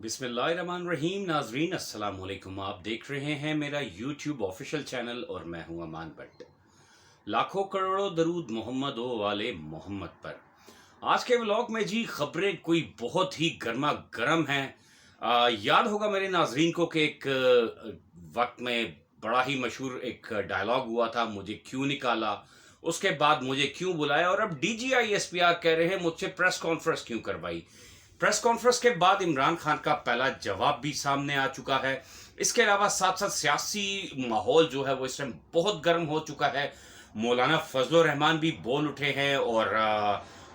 बिस्मिल्लाहिर्रहमानिर्रहीम। नाजरीन अस्सलाम वालेकुम। आप देख रहे हैं मेरा यूट्यूब ऑफिशियल चैनल और मैं हूं अमान भट्ट। लाखों करोड़ों दरूद मोहम्मद ओ वाले मोहम्मद पर। आज के व्लॉग में जी खबरें कोई बहुत ही गर्मा गर्म हैं। याद होगा मेरे नाजरीन को कि एक वक्त में बड़ा ही मशहूर एक डायलॉग हुआ था, मुझे क्यों निकाला, उसके बाद मुझे क्यों बुलाया, और अब DGI-SPR कह रहे हैं मुझसे प्रेस कॉन्फ्रेंस क्यों करवाई। प्रेस कॉन्फ्रेंस के बाद इमरान खान का पहला जवाब भी सामने आ चुका है। इसके अलावा साथ साथ सियासी माहौल जो है वो इस टाइम बहुत गर्म हो चुका है। मौलाना फजल रहमान भी बोल उठे हैं और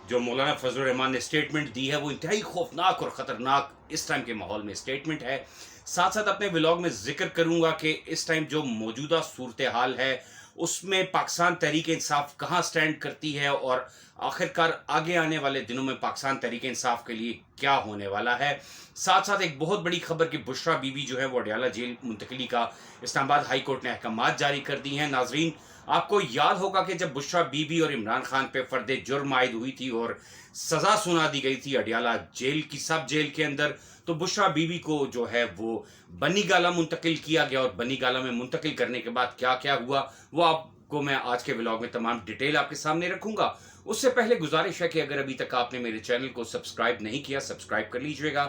जो मौलाना फजल रहमान ने स्टेटमेंट दी है वो इंतहाई खौफनाक और ख़तरनाक इस टाइम के माहौल में स्टेटमेंट है। साथ साथ अपने व्लॉग में जिक्र करूंगा कि इस टाइम जो मौजूदा सूरत हाल है उसमें पाकिस्तान तहरीक इंसाफ कहाँ स्टैंड करती है और आखिरकार आगे आने वाले दिनों में पाकिस्तान तहरीक इंसाफ के लिए क्या होने वाला है। साथ साथ एक बहुत बड़ी खबर कि बुशरा बीबी जो है वो अडयाला जेल मुंतकली का इस्लामाबाद हाई कोर्ट ने अहकामात जारी कर दी हैं। नाजरीन, आपको याद होगा कि जब बुशरा बीबी और इमरान खान पे फर्द जुर्म आयद हुई थी और सजा सुना दी गई थी अडयाला जेल की सब जेल के अंदर, तो बुशरा बीबी को जो है वो बनी गाला मुंतकिल किया गया और बनी गाला में मुंतकिल करने के बाद क्या क्या हुआ वो आपको मैं आज के व्लॉग में तमाम डिटेल आपके सामने रखूंगा। उससे पहले गुजारिश है कि अगर अभी तक आपने मेरे चैनल को सब्सक्राइब नहीं किया, सब्सक्राइब कर लीजिएगा,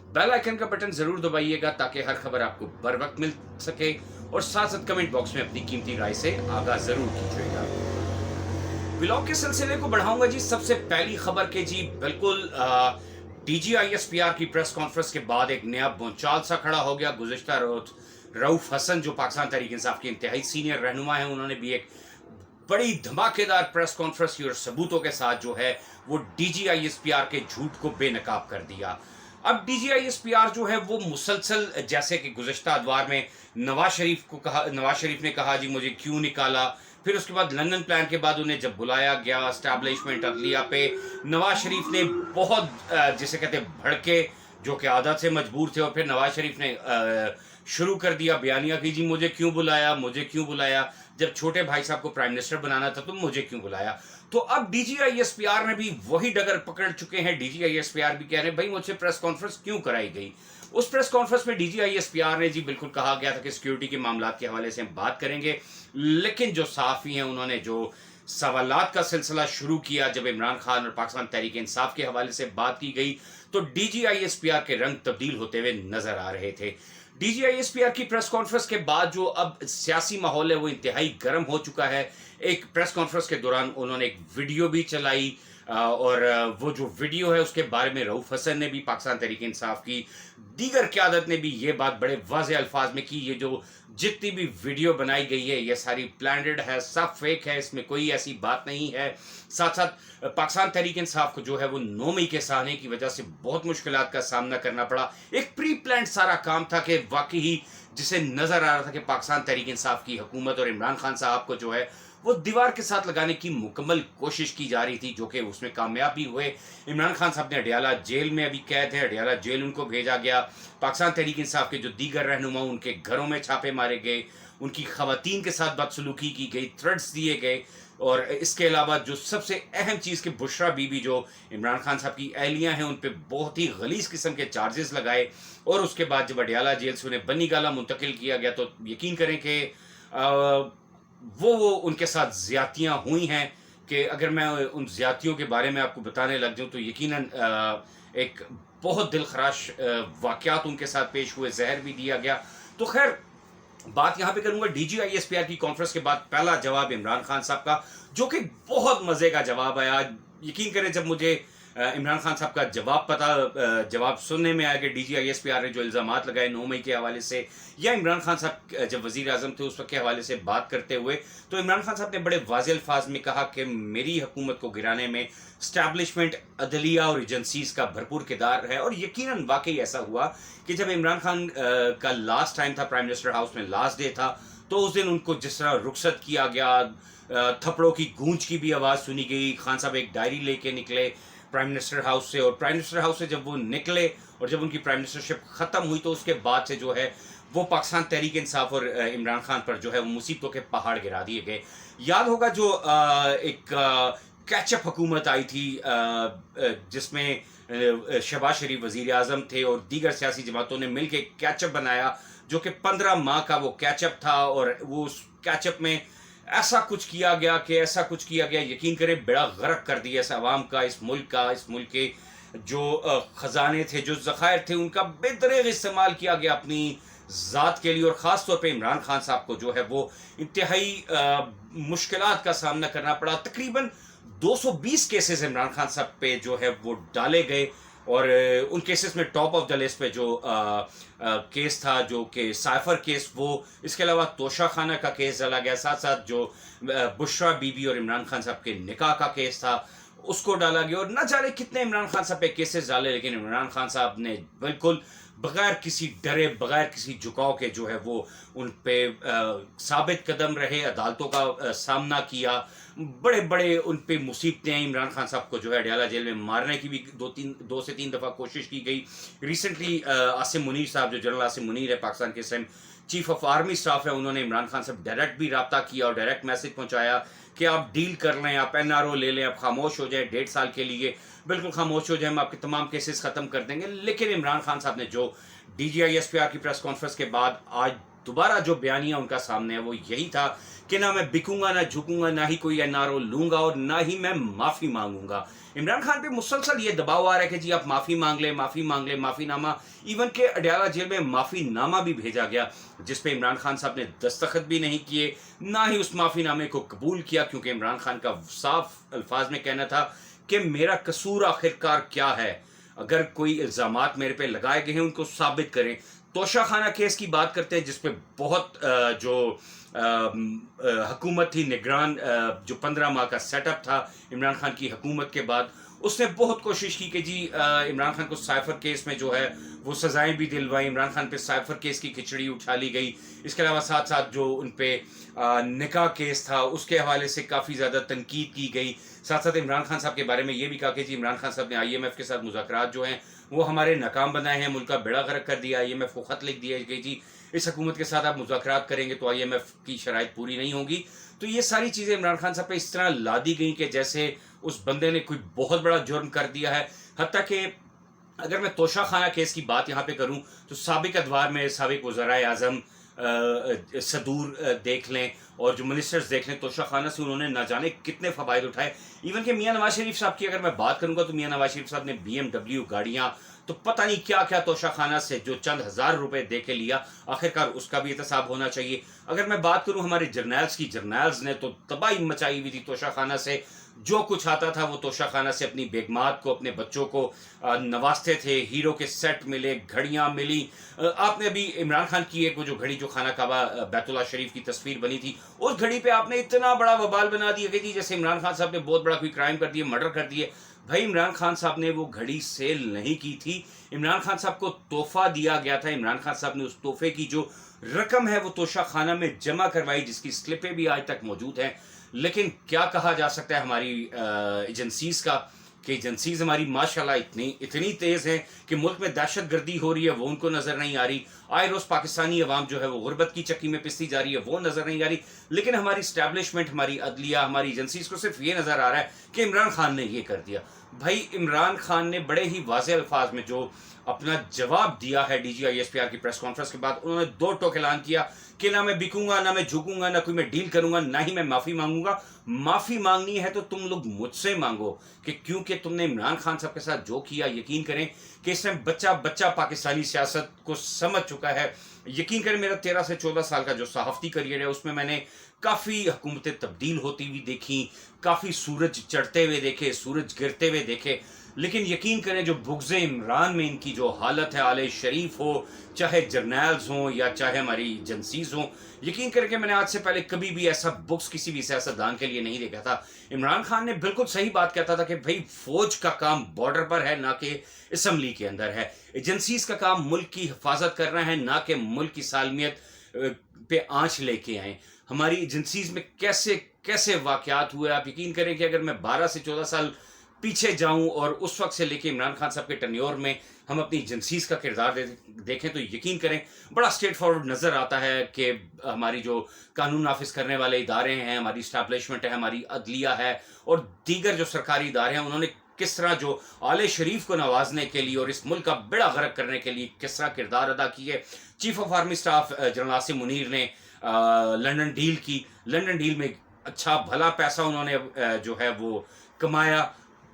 बेल आइकन का बटन जरूर दबाइएगा ताकि हर खबर आपको बर वक्त मिल सके, और साथ साथ कमेंट बॉक्स में अपनी कीमती राय से आगाह जरूर कीजिएगा। व्लॉग के सिलसिले को बढ़ाऊंगा जी। सबसे पहली खबर के जी बिल्कुल DGI-SPR की प्रेस कॉन्फ्रेंस के बाद एक नया भूचाल सा खड़ा हो गया। गुज़िश्ता रोज रऊफ हसन जो पाकिस्तान तहरीक इंसाफ के इंतहाई सीनियर रहनुमा है, उन्होंने भी एक बड़ी धमाकेदार प्रेस कॉन्फ्रेंस की और सबूतों के साथ जो है वो DGI-SPR के झूठ को बेनकाब कर दिया। अब DGI-SPR जो है वो मुसलसल, जैसे कि गुज़िश्ता अदवार में नवाज शरीफ ने कहा जी मुझे क्यों निकाला, फिर उसके बाद लंदन प्लान के बाद उन्हें जब बुलाया गया एस्टैब्लिशमेंट अदलिया पे, नवाज शरीफ ने बहुत जिसे कहते भड़के, जो कि आदत से मजबूर थे, और फिर नवाज शरीफ ने शुरू कर दिया बयानिया कि जी मुझे क्यों बुलाया, मुझे क्यों बुलाया, जब छोटे भाई साहब को प्राइम मिनिस्टर बनाना था तो मुझे क्यों बुलाया। तो अब DGI-SPR ने भी वही डगर पकड़ चुके हैं। DGI-SPR भी कह रहे हैं भाई मुझसे प्रेस कॉन्फ्रेंस क्यों कराई गई। उस प्रेस कॉन्फ्रेंस में DGI-SPR ने जी बिल्कुल कहा गया था कि सिक्योरिटी के मामलों के हवाले से हम बात करेंगे, लेकिन जो सहाफ़ी हैं उन्होंने जो सवालात का सिलसिला शुरू किया जब इमरान खान और पाकिस्तान तहरीक इंसाफ के हवाले से बात की गई तो DGI-SPR के रंग तब्दील होते हुए नजर आ रहे थे। DGI-SPR की प्रेस कॉन्फ्रेंस के बाद जो अब सियासी माहौल है वो इंतहाई गर्म हो चुका है। एक प्रेस कॉन्फ्रेंस के दौरान उन्होंने एक वीडियो भी चलाई और वो जो वीडियो है उसके बारे में रऊफ हसन ने भी, पाकिस्तान तहरीक इंसाफ की दीगर क़यादत ने भी ये बात बड़े वाज़ेह अल्फाज में की, ये जो जितनी भी वीडियो बनाई गई है ये सारी प्लान्ड है, सब फेक है, इसमें कोई ऐसी बात नहीं है। साथ साथ पाकिस्तान तहरीक इंसाफ को जो है वो 9 मई के सहाने की वजह से बहुत मुश्किलात का सामना करना पड़ा। एक प्री प्लान सारा काम था कि वाकई ही जिसे नज़र आ रहा था कि पाकिस्तान तहरीक इंसाफ की हुकूमत और इमरान खान साहब को जो है वो दीवार के साथ लगाने की मुकम्मल कोशिश की जा रही थी, जो कि उसमें कामयाब भी हुए। इमरान खान साहब ने अडयाला जेल में अभी कैद है, अडयाला जेल उनको भेजा गया। पाकिस्तान तहरीक इंसाफ के जो दीगर रहनुमा उनके घरों में छापे मारे गए, उनकी खवातीन के साथ बदसलूकी की गई, थ्रेट्स दिए गए, और इसके अलावा जो सबसे अहम चीज़ कि बुशरा बीबी जो इमरान खान साहब की अहलियाँ हैं उन पर बहुत ही गलीज किस्म के चार्जेस लगाए, और उसके बाद जब अडयाला जेल से उन्हें बनी गाला मुंतकिल किया गया तो यकीन करें कि वो उनके साथ ज़्यादतियाँ हुई हैं कि अगर मैं उन ज़्यादतियों के बारे में आपको बताने लग जाऊँ तो यकीनन एक बहुत दिलखराश वाक़यात उनके साथ पेश हुए, जहर भी दिया गया। तो खैर बात यहाँ पे करूँगा DGI-SPR की कॉन्फ्रेंस के बाद पहला जवाब इमरान खान साहब का, जो कि बहुत मज़े का जवाब आया। यकीन करें जब मुझे इमरान खान साहब का जवाब सुनने में आया कि DGI-SPR ने जो इल्ज़ामात लगाए 9 मई के हवाले से, या इमरान खान साहब जब वज़ीर आज़म थे उस वक्त के हवाले से बात करते हुए, तो इमरान खान साहब ने बड़े वाज़ेह अल्फाज में कहा कि मेरी हुकूमत को गिराने में स्टैब्लिशमेंट, अदलिया और एजेंसीज़ का भरपूर किरदार है। और यकीनन वाकई ऐसा हुआ कि जब इमरान खान का लास्ट टाइम था, प्राइम मिनिस्टर हाउस में लास्ट डे था, तो उस दिन उनको जिस तरह रुखसत किया गया, थप्पड़ों की गूंज की भी आवाज़ सुनी गई। खान साहब एक डायरी लेके निकले प्राइम मिनिस्टर हाउस से, और प्राइम मिनिस्टर हाउस से जब वो निकले और जब उनकी प्राइम मिनिस्टरशिप ख़त्म हुई तो उसके बाद से जो है वो पाकिस्तान तहरीक इंसाफ और इमरान खान पर जो है वो मुसीबतों के पहाड़ गिरा दिए गए। याद होगा जो एक कैचअप हुकूमत आई थी जिसमें शहबाज शरीफ वजीर आज़म थे और दीगर सियासी जमातों ने मिल के कैचअप बनाया, जो कि 15 माह का वो कैचअप था। और वो उस कैचअप में ऐसा कुछ किया गया, यकीन करें बेड़ा गर्क कर दिया इस आवाम का, इस मुल्क के जो ख़जाने थे, जो ज़खायर थे, उनका बेदरीग इस्तेमाल किया गया अपनी ज़ात के लिए। और ख़ास तौर पे इमरान खान साहब को जो है वो इंतहाई मुश्किलात का सामना करना पड़ा। तकरीबन 220 केसेस इमरान खान साहब पे जो है वो डाले गए, और उन केसेस में टॉप ऑफ द लिस्ट पे जो केस था, जो कि साइफर केस, वो इसके अलावा तोशा खाना का केस डाला गया, साथ साथ जो बुशरा बीबी और इमरान खान साहब के निकाह का केस था उसको डाला गया। और न जाने कितने इमरान खान साहब पे केसेस डाले, लेकिन इमरान खान साहब ने बिल्कुल बगैर किसी डरे, बगैर किसी झुकाव के जो है वो उन पे साबित कदम रहे, अदालतों का सामना किया। बड़े बड़े उन पे मुसीबतें आई। इमरान खान साहब को जो है अडयाला जेल में मारने की भी दो से तीन दफ़ा कोशिश की गई। रिसेंटली आसिम मुनीर साहब, जो जनरल आसिम मुनीर है, पाकिस्तान के इस time chief of army staff है, उन्होंने इमरान खान साहब डायरेक्ट भी रब्ता किया और डायरेक्ट मैसेज पहुंचाया कि आप डील कर लें, आप NRO ले लें, आप खामोश हो जाए 1.5 साल के लिए, बिल्कुल खामोश हो जाए, हम आपके तमाम केसेस ख़त्म कर देंगे। लेकिन इमरान खान साहब ने जो DGI SPR की प्रेस कॉन्फ्रेंस के बाद आज दोबारा जो बयानिया उनका सामने है वो यही था कि ना मैं बिकूंगा, ना झुकूंगा, ना ही कोई NRO लूंगा और ना ही मैं माफ़ी मांगूंगा। इमरान खान पे मुसलसल ये दबाव आ रहा है कि जी आप माफ़ी मांग लें, माफ़ीनामा, इवन के अडयाला जेल में माफ़ीनामा भी भेजा गया, जिस पे इमरान खान साहब ने दस्तखत भी नहीं किए, ना ही उस माफ़ीनामे को कबूल किया, क्योंकि इमरान खान का साफ अल्फाज में कहना था कि मेरा कसूर आखिरकार क्या है, अगर कोई इल्ज़ामात मेरे पे लगाए गए हैं उनको साबित करें। तोशा खाना केस की बात करते हैं, जिसपे बहुत जो हुकूमत थी निगरान, जो 15 माह का सेटअप था इमरान खान की हुकूमत के बाद, उसने बहुत कोशिश की कि जी इमरान खान को साइफर केस में जो है वो सज़ाएं भी दिलवाई, इमरान खान पे साइफर केस की खिचड़ी उछाली गई। इसके अलावा साथ साथ जो उन पे निकाह केस था उसके हवाले से काफ़ी ज़्यादा तनकीद की गई। साथ साथ इमरान खान साहब के बारे में ये भी कहा कि जी इमरान खान साहब ने IMF के साथ मुज़ाकरात जो हैं वो हमारे नाकाम बनाए हैं, मुल्क का बेड़ा गर्क कर दिया। IMF को ख़त लिख दिया कि जी इस हुकूमत के साथ आप मुज़ाकरात करेंगे तो IMF की शराइत पूरी नहीं होगी। तो ये सारी चीज़ें इमरान खान साहब पे इस तरह लादी गई कि जैसे उस बंदे ने कोई बहुत बड़ा जुर्म कर दिया है। हत्ता कि अगर मैं तोशा खाना केस की बात यहाँ पे करूँ तो साबिक अदवार में साबिक वज़राए आज़म सदूर देख लें और जो मिनिस्टर्स देख लें, तोशा खाना से उन्होंने ना जाने कितने फ़वाइद उठाए। इवन कि मियाँ नवाज शरीफ साहब की अगर मैं बात करूँगा तो मियाँ नवाज शरीफ साहब ने BMW गाड़ियाँ तो पता नहीं क्या क्या तोशा खाना से जो चंद हज़ार रुपए दे के लिया, आखिरकार उसका भी एहतसाब होना चाहिए। अगर मैं बात करूँ हमारे जर्नल्स की, जर्नल्स ने तो तबाही मचाई हुई थी तोशा खाना से। जो कुछ आता था वो तोशा खाना से अपनी बेगमात को, अपने बच्चों को नवाजते थे। हीरो के सेट मिले, घड़ियाँ मिली। आपने अभी इमरान खान की एक वो जो घड़ी जो खाना काबा बैतुल्लाह शरीफ की तस्वीर बनी थी, उस घड़ी पे आपने इतना बड़ा वबाल बना दिया कि जैसे इमरान खान साहब ने बहुत बड़ा कोई क्राइम कर दिया, मर्डर कर दिए। भाई इमरान खान साहब ने वो घड़ी सेल नहीं की थी, इमरान खान साहब को तोहफा दिया गया था। इमरान खान साहब ने उस तोहफे की जो रकम है वो तोशा खाना में जमा करवाई, जिसकी स्लिपें भी आज तक मौजूद हैं। लेकिन क्या कहा जा सकता है हमारी एजेंसीज़ का, कि एजेंसीज़ हमारी माशाल्लाह इतनी तेज़ हैं कि मुल्क में दहशत गर्दी हो रही है वो उनको नज़र नहीं आ रही। आए रोज़ पाकिस्तानी अवाम जो है वो गुर्बत की चक्की में पिसती जा रही है, वो नज़र नहीं आ रही। लेकिन हमारी इस्टेब्लिशमेंट, हमारी अदलिया, हमारी एजेंसीज़ को सिर्फ ये नज़र आ रहा है कि इमरान खान ने ये कर दिया। भाई इमरान खान ने बड़े ही वाज़ेह अल्फाज में जो अपना जवाब दिया है DGI SPR की प्रेस कॉन्फ्रेंस के बाद, उन्होंने दो टोक ऐलान किया कि ना मैं बिकूंगा, ना मैं झुकूंगा, ना कोई मैं डील करूंगा, ना ही मैं माफ़ी मांगूंगा। माफ़ी मांगनी है तो तुम लोग मुझसे मांगो, कि क्योंकि तुमने इमरान खान साहब के साथ जो किया, यकीन करें कि इस टाइम बच्चा बच्चा पाकिस्तानी सियासत को समझ चुका है। यकीन करें मेरा 13 से 14 साल का जो सहाफ़ती करियर है उसमें मैंने काफ़ी हुकूमतें तब्दील होती हुई देखी, काफ़ी सूरज चढ़ते हुए देखे, सूरज गिरते हुए देखे। लेकिन यकीन करें जो बुग़्ज़ इमरान में इनकी जो हालत है, आले शरीफ हो, चाहे जर्नल्स हों या चाहे हमारी एजेंसीज़ हों, यकीन करें कि मैंने आज से पहले कभी भी ऐसा बुक्स किसी भी सियासतदान के लिए नहीं देखा था। इमरान खान ने बिल्कुल सही बात कहता था कि भाई फ़ौज का काम बॉर्डर पर है, ना कि असम्बली के अंदर है। एजेंसीज़ का काम मुल्क की हिफाजत करना है, ना कि मुल्क की सालमियत पे आँच लेके आएँ। हमारी एजेंसीज़ में कैसे कैसे वाक़यात हुए, आप यकीन करें कि अगर मैं 12 से 14 साल پیچھے جاؤں اور اس وقت سے لے کے عمران خان صاحب کے ٹرنیور میں ہم اپنی ایجنسیز کا کردار دیکھیں تو یقین کریں بڑا اسٹریٹ فارورڈ نظر آتا ہے کہ ہماری جو قانون نافذ کرنے والے ادارے ہیں، ہماری اسٹیبلشمنٹ ہے، ہماری عدلیہ ہے اور دیگر جو سرکاری ادارے ہیں، انہوں نے کس طرح جو آل شریف کو نوازنے کے لیے اور اس ملک کا بیڑا غرق کرنے کے لیے کس طرح کردار ادا کی ہے۔ Chief of army staff general Asim Munir نے لنڈن ڈیل کی، لنڈن ڈیل میں اچھا بھلا پیسہ انہوں نے جو ہے وہ کمایا،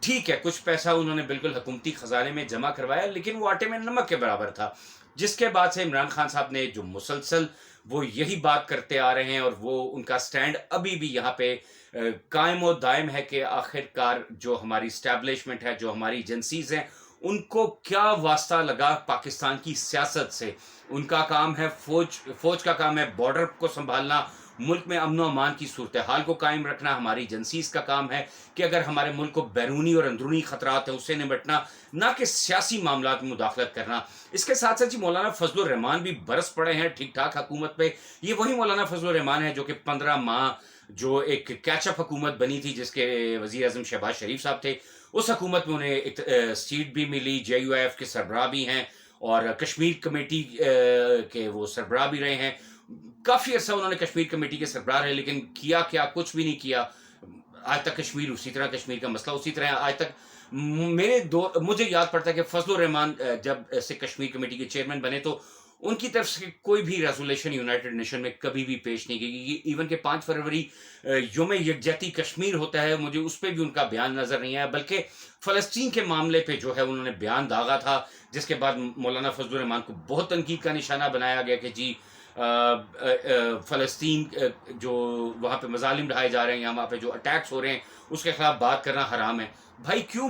ٹھیک ہے کچھ پیسہ انہوں نے بالکل حکومتی خزانے میں جمع کروایا لیکن وہ آٹے میں نمک کے برابر تھا، جس کے بعد سے عمران خان صاحب نے جو مسلسل وہ یہی بات کرتے آ رہے ہیں اور وہ ان کا سٹینڈ ابھی بھی یہاں پہ قائم و دائم ہے کہ آخر کار جو ہماری اسٹیبلشمنٹ ہے، جو ہماری ایجنسیز ہیں، ان کو کیا واسطہ لگا پاکستان کی سیاست سے۔ ان کا کام ہے فوج کا کام ہے بارڈر کو سنبھالنا، ملک میں امن و امان کی صورتحال کو قائم رکھنا۔ ہماری ایجنسیز کا کام ہے کہ اگر ہمارے ملک کو بیرونی اور اندرونی خطرات ہیں اس سے نمٹنا، نہ کہ سیاسی معاملات میں مداخلت کرنا۔ اس کے ساتھ ساتھ جی مولانا فضل الرحمان بھی برس پڑے ہیں ٹھیک ٹھاک حکومت پہ۔ یہ وہی مولانا فضل الرحمان ہے جو کہ 15 ماہ جو ایک کیچ اپ حکومت بنی تھی جس کے وزیر اعظم شہباز شریف صاحب تھے، اس حکومت میں انہیں ایک سیٹ بھی ملی، جے یو ایف کے سربراہ بھی ہیں اور کشمیر کمیٹی کے وہ سربراہ بھی رہے ہیں۔ کافی عرصہ انہوں نے کشمیر کمیٹی کے سربراہ رہے لیکن کیا کچھ بھی نہیں کیا۔ آج تک کشمیر اسی طرح، کشمیر کا مسئلہ اسی طرح ہے آج تک۔ مجھے یاد پڑتا ہے کہ فضل الرحمان جب سے کشمیر کمیٹی کے چیئرمین بنے تو ان کی طرف سے کوئی بھی ریزولیشن یونائٹڈ نیشن میں کبھی بھی پیش نہیں کی، ایون کہ 5 فروری یوم یکجہتی کشمیر ہوتا ہے، مجھے اس پہ بھی ان کا بیان نظر نہیں آیا، بلکہ فلسطین کے معاملے پہ جو ہے انہوں نے بیان داغا تھا، جس کے بعد مولانا فضل الرحمان کو بہت تنقید کا نشانہ بنایا گیا کہ جی فلسطین جو وہاں پہ مظالم ڈھائے جا رہے ہیں یا وہاں پہ جو اٹیکس ہو رہے ہیں اس کے خلاف بات کرنا حرام ہے۔ بھائی کیوں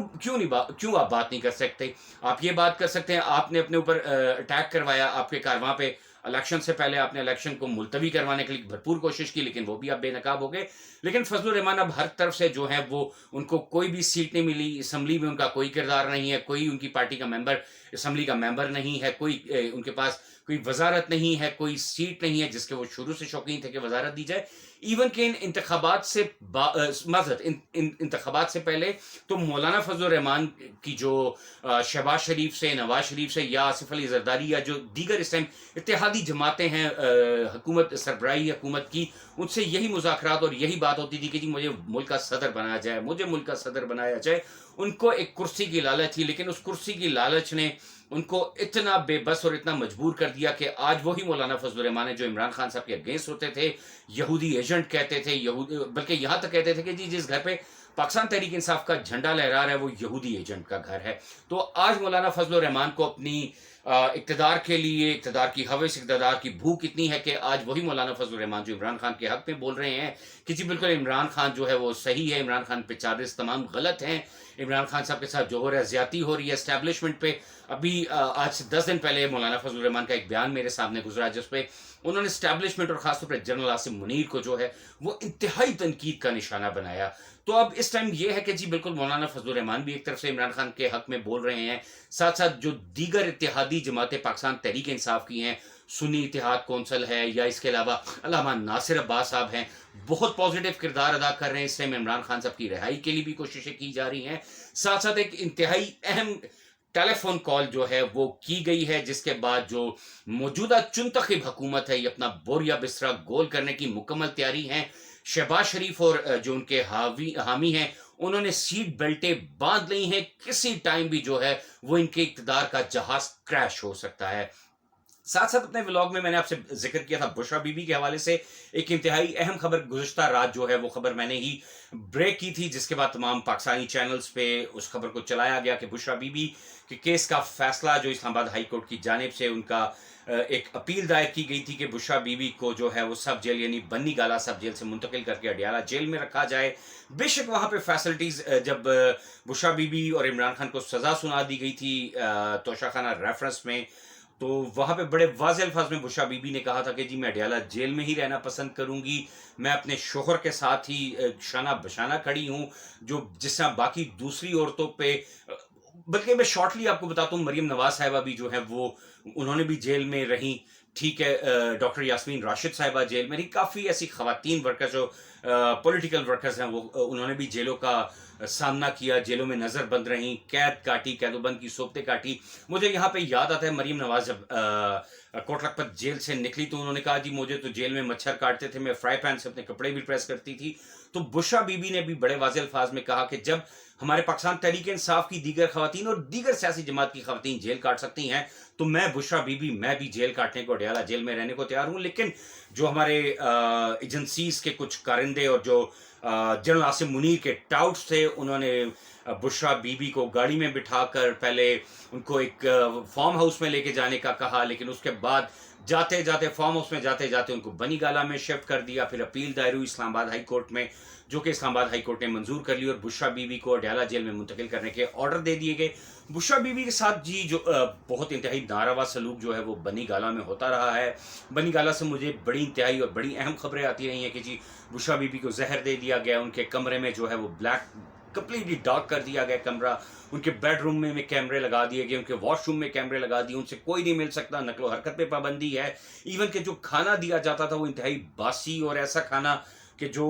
آپ بات نہیں کر سکتے؟ آپ یہ بات کر سکتے ہیں، آپ نے اپنے اوپر اٹیک کروایا، آپ کے کارواں پہ الیکشن سے پہلے آپ نے الیکشن کو ملتوی کروانے کے لیے بھرپور کوشش کی لیکن وہ بھی اب بے نقاب ہو گئے۔ لیکن فضل الرحمان اب ہر طرف سے جو ہے وہ ان کو کوئی بھی سیٹ نہیں ملی، اسمبلی میں ان کا کوئی کردار نہیں ہے، کوئی ان کی پارٹی کا ممبر اسمبلی کا ممبر نہیں ہے، کوئی ان کے پاس کوئی وزارت نہیں ہے، کوئی سیٹ نہیں ہے جس کے وہ شروع سے شوقین تھے کہ وزارت دی جائے۔ ایون کہ ان انتخابات سے پہلے تو مولانا فضل الرحمان کی جو شہباز شریف سے، نواز شریف سے یا آصف علی زرداری یا جو دیگر اس ٹائم اتحادی جماعتیں ہیں حکومت سربراہی حکومت کی، ان سے یہی مذاکرات اور یہی بات ہوتی تھی کہ جی مجھے ملک کا صدر بنایا جائے، مجھے ملک کا صدر بنایا جائے۔ ان کو ایک کرسی کی لالچ تھی لیکن اس کرسی کی لالچ نے ان کو اتنا بے بس اور اتنا مجبور کر دیا کہ آج وہی مولانا فضل الرحمان ہے جو عمران خان صاحب کے اگینسٹ ہوتے تھے، یہودی ایجنٹ کہتے تھے، بلکہ یہاں تک کہتے تھے کہ جی جس گھر پہ پاکستان تحریک انصاف کا جھنڈا لہرا رہا ہے وہ یہودی ایجنٹ کا گھر ہے۔ تو آج مولانا فضل الرحمان کو اپنی اقتدار کے لیے، اقتدار کی ہوس، اقتدار کی بھوک اتنی ہے کہ آج وہی مولانا فضل الرحمان جو عمران خان کے حق میں بول رہے ہیں کہ جی بالکل عمران خان جو ہے وہ صحیح ہے، عمران خان پہ چارجز تمام غلط ہیں، عمران خان صاحب کے ساتھ جو ہو رہا ہے زیادتی ہو رہی ہے اسٹیبلشمنٹ پہ۔ ابھی آج سے 10 دن پہلے مولانا فضل الرحمان کا ایک بیان میرے سامنے گزرا جس پہ انہوں نے اسٹیبلشمنٹ اور خاص طور پر جنرل عاصم منیر کو جو ہے وہ انتہائی تنقید کا نشانہ بنایا۔ تو اب اس ٹائم یہ ہے کہ جی بالکل مولانا فضل الرحمان بھی ایک طرف سے عمران خان کے حق میں بول رہے ہیں، ساتھ ساتھ جو دیگر اتحادی جماعتیں پاکستان تحریک انصاف کی ہیں، سنی اتحاد کونسل ہے یا اس کے علاوہ علامہ ناصر عباس صاحب ہیں، بہت پازیٹیو کردار ادا کر رہے ہیں۔ اس ٹائم عمران خان صاحب کی رہائی کے لیے بھی کوششیں کی جا رہی ہیں۔ ساتھ ساتھ ایک انتہائی اہم ٹیلی فون کال جو ہے وہ کی گئی ہے جس کے بعد جو موجودہ چنتخب حکومت ہے یہ اپنا بوریا بسترا گول کرنے کی مکمل تیاری ہے۔ شہباز شریف اور جو ان کے حامی ہیں انہوں نے سیٹ بیلٹیں باندھ لی ہیں، کسی ٹائم بھی جو ہے وہ ان کے اقتدار کا جہاز کریش ہو سکتا ہے۔ ساتھ ساتھ اپنے ولاگ میں نے آپ سے ذکر کیا تھا بشرا بی بی کے حوالے سے ایک انتہائی اہم خبر گزشتہ رات جو ہے وہ خبر میں نے ہی بریک کی تھی، جس کے بعد تمام پاکستانی چینلز پہ اس خبر کو چلایا گیا کہ بشرا بی بی کے کیس کا فیصلہ جو اسلام آباد ہائی کورٹ کی جانب سے ان کا ایک اپیل دائر کی گئی تھی کہ بشرا بی بی کو جو ہے وہ سب جیل یعنی بنی گالا سب جیل سے منتقل کر کے اڈیالہ جیل میں رکھا جائے۔ بے شک وہاں پہ فیسلٹیز جب بشرا بی بی اور عمران خان کو سزا سنا دی گئی تھی توشہ خانہ ریفرنس میں، تو وہاں پہ بڑے واضح الفاظ میں بشرا بی بی نے کہا تھا کہ جی میں اڈیالہ جیل میں ہی رہنا پسند کروں گی، میں اپنے شوہر کے ساتھ ہی شانہ بشانہ کھڑی ہوں، جس طرح باقی دوسری عورتوں پہ، بلکہ میں شارٹلی آپ کو بتاتا ہوں مریم نواز صاحبہ بھی جو ہے وہ انہوں نے بھی جیل میں رہیں، ٹھیک ہے، ڈاکٹر یاسمین راشد صاحبہ جیل میں رہی، کافی ایسی خواتین ورکرز جو پولیٹیکل ورکرز ہیں وہ انہوں نے بھی جیلوں کا सामना किया, जेलों में नज़र बंद रहीं, कैद काटी, कैदोबंद की सोबतें काटी। मुझे यहाँ पे याद आता है मरीम नवाज जब कोट लखपत जेल से निकली तो उन्होंने कहा जी मुझे तो जेल में मच्छर काटते थे, मैं फ्राई पैन से अपने कपड़े भी प्रेस करती थी। तो बुशरा बीबी ने भी बड़े वाज़ेह अल्फाज में कहा कि जब हमारे पाकिस्तान तहरीक इंसाफ की दीगर खवातीन और दीगर सियासी जमात की खवातीन जेल काट सकती हैं तो मैं बुशरा बीबी मैं भी जेल काटने को, अडयाला जेल में रहने को तैयार हूँ। लेकिन जो हमारे एजेंसीज के कुछ कारिंदे और जो जनरल आसिम मुनीर के टाउट्स थे, उन्होंने बुशरा बीबी को गाड़ी में बिठाकर पहले उनको एक फार्म हाउस में लेके जाने का कहा, लेकिन उसके बाद जाते जाते फार्म हाउस में जाते जाते उनको बनी गाला में शिफ्ट कर दिया। फिर अपील दायर हुई इस्लामाबाद हाई कोर्ट में, जो कि इस्लामाबाद हाई कोर्ट ने मंजूर कर ली और बुशरा बीबी को अडयाला जेल में मुंतकिल करने के ऑर्डर दे दिए गए। बुशरा बीबी के साथ जी जो बहुत इंतहाई नारावा सलूक जो है वो बनी गाला में होता रहा है। बनी गाला से मुझे बड़ी इंतहाई और बड़ी अहम खबरें आती रही हैं कि जी बुशरा बीबी को जहर दे दिया गया, उनके कमरे में जो है वो ब्लैक कंप्लीटली डार्क कर दिया गया कमरा, उनके बेडरूम में कैमरे लगा दिए गए, उनके वॉशरूम में कैमरे लगा दिए, उनसे कोई नहीं मिल सकता, नकलो हरकत पे पाबंदी है। इवन के जो खाना दिया जाता था वो इंतहाई बासी और ऐसा खाना कि जो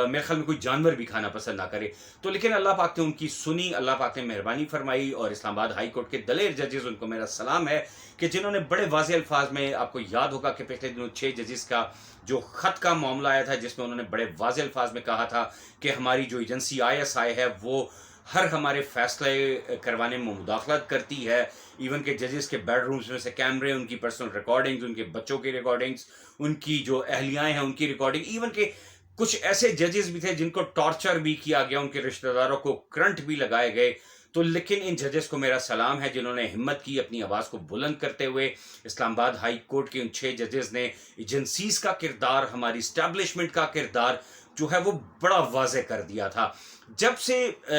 मेरे ख्याल में कोई जानवर भी खाना पसंद ना करे। तो लेकिन अल्लाह पाक ने उनकी सुनी, अल्लाह पाक ने मेहरबानी फरमाई और इस्लामाबाद हाई कोर्ट के दलेर जजेस, उनको मेरा सलाम है कि जिन्होंने बड़े वाज़ेह अल्फाज में, आपको याद होगा कि पिछले दिनों 6 जजेस का जो ख़त का मामला आया था जिसमें उन्होंने बड़े वाज़ेह अल्फाज में कहा था कि हमारी जो एजेंसी ISI है वो हर हमारे फैसले करवाने में मुदाखलत करती है। इवन के जजेस के बेडरूम्स में से कैमरे, उनकी पर्सनल रिकॉर्डिंग्स, उनके बच्चों की रिकॉर्डिंग्स, उनकी जो अहलियाएँ हैं उनकी रिकॉर्डिंग, इवन के कुछ ऐसे जजेस भी थे जिनको टॉर्चर भी किया गया, उनके रिश्तेदारों को करंट भी लगाए गए। तो लेकिन इन जजेस को मेरा सलाम है जिन्होंने हिम्मत की अपनी आवाज़ को बुलंद करते हुए। इस्लामाबाद हाई कोर्ट के उन 6 जजेस ने एजेंसीज का किरदार, हमारी इस्टेब्लिशमेंट का किरदार जो है वो बड़ा वाज़ेह कर दिया था। जब से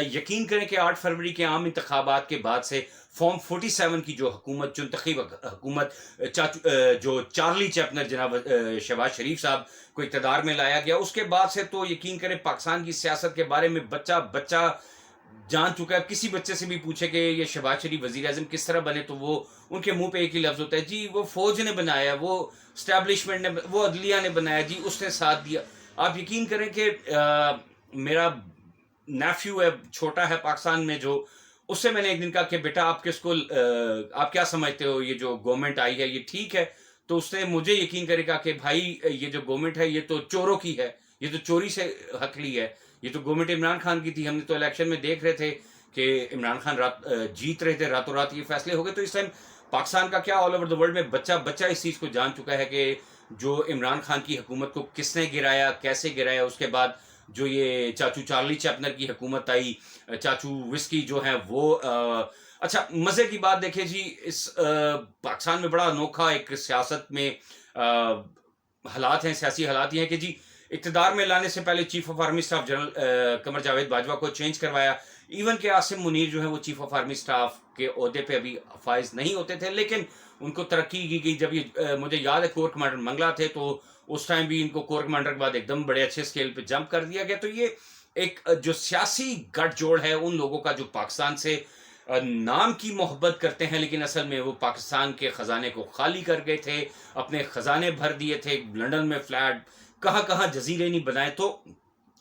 यकीन करें कि 8 फरवरी के आम इंतखाबात के बाद से फॉर्म 47 की जो हुकूमत, जो इंतखाबी हुकूमत जो चार्ली चैपनर जनाब शहबाज शरीफ साहब को इक़्तिदार में लाया गया, उसके बाद से तो यकीन करें पाकिस्तान की सियासत के बारे में बच्चा बच्चा जान चुका है। किसी बच्चे से भी पूछे कि ये शहबाज शरीफ वज़ीर आज़म किस तरह बने तो वो उनके मुंह पे एक ही लफ्ज़ होता है जी वो फ़ौज ने बनाया, वो स्टैब्लिशमेंट ने, वो अदलिया ने बनाया, जी उसने साथ दिया। आप यकीन करें कि मेरा नेफ्यू है, छोटा है पाकिस्तान में, जो उससे मैंने एक दिन कहा कि बेटा आप किसको आप क्या समझते हो ये जो गवर्नमेंट आई है ये ठीक है? तो उसने मुझे यकीन करेगा कि भाई ये जो गवर्नमेंट है ये तो चोरों की है, ये तो चोरी से हक ली है, ये तो गवर्नमेंट इमरान खान की थी। हमने तो इलेक्शन में देख रहे थे कि इमरान खान जीत रहे थे, रातों रात ये फैसले हो गए। तो इस टाइम पाकिस्तान का क्या ऑल ओवर द वर्ल्ड में बच्चा बच्चा इस चीज़ को जान चुका है कि जो इमरान खान की हुकूमत को किसने गिराया, कैसे गिराया। उसके बाद जो ये चाचू चार्ली चैपनर की हुकूमत आई, चाचू विस्की जो है वो अच्छा मज़े की बात देखिए जी, इस पाकिस्तान में बड़ा अनोखा एक सियासत में हालात हैं, सियासी हालात ये हैं कि जी इक़्तिदार में लाने से पहले chief of army staff general Qamar Javed Bajwa को चेंज करवाया। इवन के आसिम मुनीर जो है वो चीफ ऑफ आर्मी स्टाफ के ओहदे पे अभी फाइज नहीं होते थे, लेकिन उनको तरक्की की गई। जब ये मुझे याद है कोर कमांडर मंगला थे तो उस टाइम भी इनको कोर कमांडर के बाद एकदम बड़े अच्छे स्केल पे जंप कर दिया गया। तो ये एक जो सियासी गठजोड़ है उन लोगों का जो पाकिस्तान से नाम की मोहब्बत करते हैं, लेकिन असल में वो पाकिस्तान के ख़जाने को खाली कर गए थे, अपने ख़जाने भर दिए थे, लंदन में फ्लैट, कहाँ कहाँ जजीरे नहीं बनाए। तो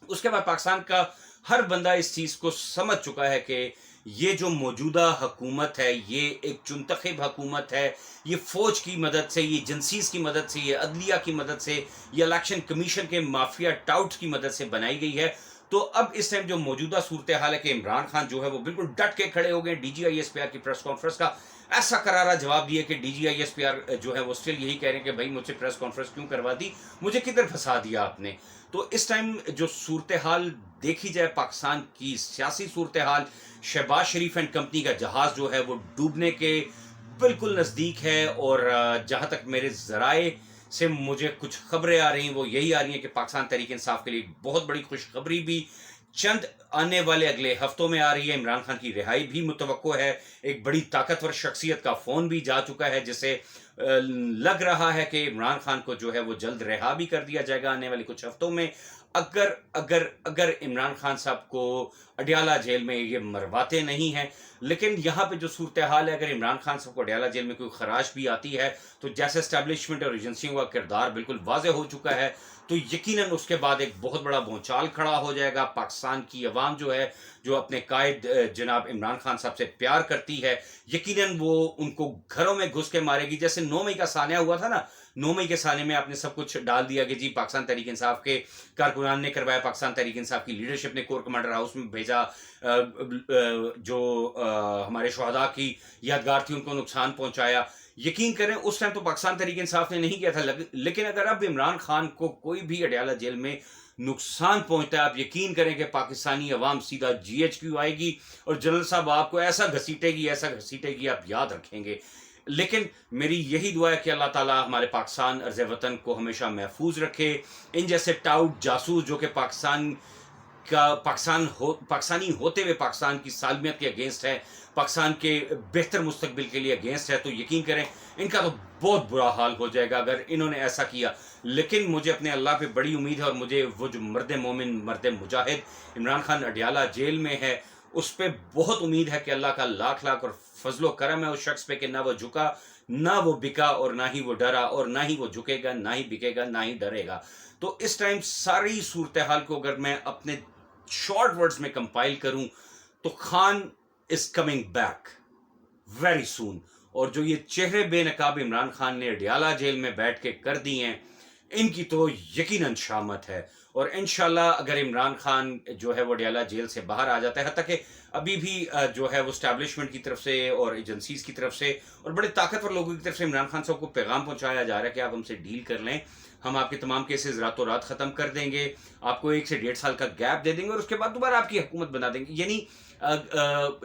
उसके बाद पाकिस्तान का हर बंदा इस चीज़ को समझ चुका है कि ये जो मौजूदा हुकूमत है ये एक चुनतखब हुकूमत है, ये फ़ौज की मदद से, ये एजेंसीज़ की मदद से, ये अदलिया की मदद से, ये इलेक्शन कमीशन के माफिया टाउट्स की मदद से बनाई गई है। तो अब इस टाइम जो मौजूदा सूरत हाल है कि इमरान खान जो है वो बिल्कुल डट के खड़े हो गए। DGI-SPR की प्रेस कॉन्फ्रेंस का ऐसा करारा जवाब दिया कि DGI-SPR जो है वो स्टिल यही कह रहे हैं कि भाई मुझसे प्रेस कॉन्फ्रेंस क्यों करवा दी, मुझे किधर फंसा दिया आपने। तो इस टाइम जो सूरत हाल देखी जाए पाकिस्तान की सियासी सूरत हाल, शहबाज शरीफ एंड कंपनी का जहाज़ जो है वो डूबने के बिल्कुल नज़दीक है। और जहाँ तक मेरे ज़राए से मुझे कुछ खबरें आ रही हैं वो यही आ रही हैं कि पाकिस्तान तहरीक इंसाफ के लिए बहुत बड़ी खुशखबरी भी चंद आने वाले अगले हफ्तों में आ रही है। इमरान खान की रिहाई भी मुतवक्को है, एक बड़ी ताकतवर शख्सियत का फ़ोन भी जा चुका है जिससे लग रहा है कि इमरान खान को जो है वो जल्द रिहा भी कर दिया जाएगा आने वाले कुछ हफ्तों में। अगर अगर अगर इमरान खान साहब को अडयाला जेल में ये मरवाते नहीं हैं। लेकिन यहाँ पे जो सूरत हाल है, अगर इमरान खान साहब को अडयाला जेल में कोई खराश भी आती है तो जैसे एस्टैब्लिशमेंट और एजेंसियों का किरदार बिल्कुल वाज़ेह हो चुका है, تو یقیناً اس کے بعد ایک بہت بڑا بھونچال کھڑا ہو جائے گا. پاکستان کی عوام جو ہے، جو اپنے قائد جناب عمران خان صاحب سے پیار کرتی ہے، یقیناً وہ ان کو گھروں میں گھس کے مارے گی. جیسے 9 مئی کا سانحہ ہوا تھا نا، 9 مئی کے سانے میں آپ نے سب کچھ ڈال دیا کہ جی پاکستان تحریک انصاف کے کارکنان نے کروایا، پاکستان تحریک انصاف کی لیڈرشپ نے کور کمانڈر ہاؤس میں بھیجا، جو ہمارے شہداء کی یادگار تھی ان کو نقصان پہنچایا. یقین کریں اس ٹائم تو پاکستان تحریک انصاف نے نہیں کیا تھا، لیکن اگر اب عمران خان کو کوئی بھی اڈیالہ جیل میں نقصان پہنچتا ہے، آپ یقین کریں کہ پاکستانی عوام سیدھا GHQ آئے گی اور جنرل صاحب آپ کو ایسا گھسیٹے گی آپ یاد رکھیں گے. لیکن میری یہی دعا ہے کہ اللہ تعالیٰ ہمارے پاکستان عرض وطن کو ہمیشہ محفوظ رکھے. ان جیسے ٹاؤٹ جاسوس جو کہ پاکستانی ہوتے ہوئے پاکستان کی سالمیت کے اگینسٹ ہے، پاکستان کے بہتر مستقبل کے لیے اگینسٹ ہے، تو یقین کریں ان کا تو بہت برا حال ہو جائے گا اگر انہوں نے ایسا کیا. لیکن مجھے اپنے اللہ پہ بڑی امید ہے، اور مجھے وہ جو مرد مومن، مرد مجاہد عمران خان اڈیالہ جیل میں ہے، اس پہ بہت امید ہے کہ اللہ کا لاکھ لاکھ اور فضل و کرم ہے اس شخص پہ کہ نہ وہ جھکا، نہ وہ بکا، اور نہ ہی وہ ڈرا، اور نہ ہی وہ جھکے گا، نہ ہی بکے گا، نہ ہی ڈرے گا. تو اس ٹائم ساری صورتحال کو اگر میں اپنے شارٹ ورڈز میں کمپائل کروں تو Khan is coming back very soon. اور جو یہ چہرے بے نقاب عمران خان نے اڈیالہ جیل میں بیٹھ کے کر دی ہیں، ان کی تو یقیناً شامت ہے. اور انشاءاللہ اگر عمران خان جو ہے وہ اڈیالہ جیل سے باہر آ جاتا ہے، حتیٰ کہ ابھی بھی جو ہے وہ اسٹیبلشمنٹ کی طرف سے اور ایجنسیز کی طرف سے اور بڑے طاقتور لوگوں کی طرف سے عمران خان صاحب کو پیغام پہنچایا جا رہا ہے کہ آپ ہم سے ڈیل کر لیں، ہم آپ کے تمام کیسز راتوں رات ختم کر دیں گے، آپ کو 1 سے 1.5 سال کا گیپ دے دیں گے، اور اس کے بعد دوبارہ آپ کی حکومت بنا دیں گے. یعنی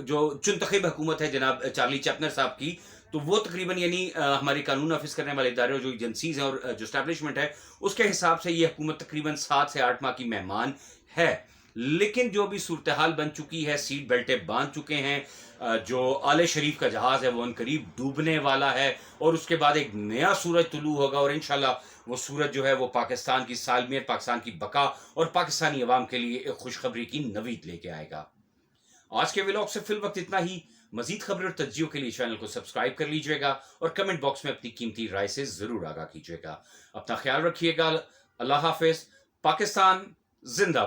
جو چنتخب حکومت ہے جناب چارلی چیپنر صاحب کی، تو وہ تقریباً یعنی ہماری قانون نافذ کرنے والے ادارے اور جو ایجنسیز ہیں اور جو اسٹیبلشمنٹ ہے، اس کے حساب سے یہ حکومت تقریباً 7 سے 8 ماہ کی مہمان ہے. لیکن جو بھی صورتحال بن چکی ہے، سیٹ بیلٹیں باندھ چکے ہیں، جو آل شریف کا جہاز ہے وہ ان قریب ڈوبنے والا ہے، اور اس کے بعد ایک نیا سورج طلوع ہوگا، اور انشاءاللہ وہ سورج جو ہے وہ پاکستان کی سالمیت، پاکستان کی بقا اور پاکستانی عوام کے لیے ایک خوشخبری کی نوید لے کے آئے گا. آج کے ولاگ سے فی الوقت اتنا ہی. مزید خبریں اور تجزیوں کے لیے چینل کو سبسکرائب کر لیجئے گا اور کمنٹ باکس میں اپنی قیمتی رائے سے ضرور آگاہ کیجئے گا. اپنا خیال رکھیے گا. اللہ حافظ. پاکستان زندہ باد.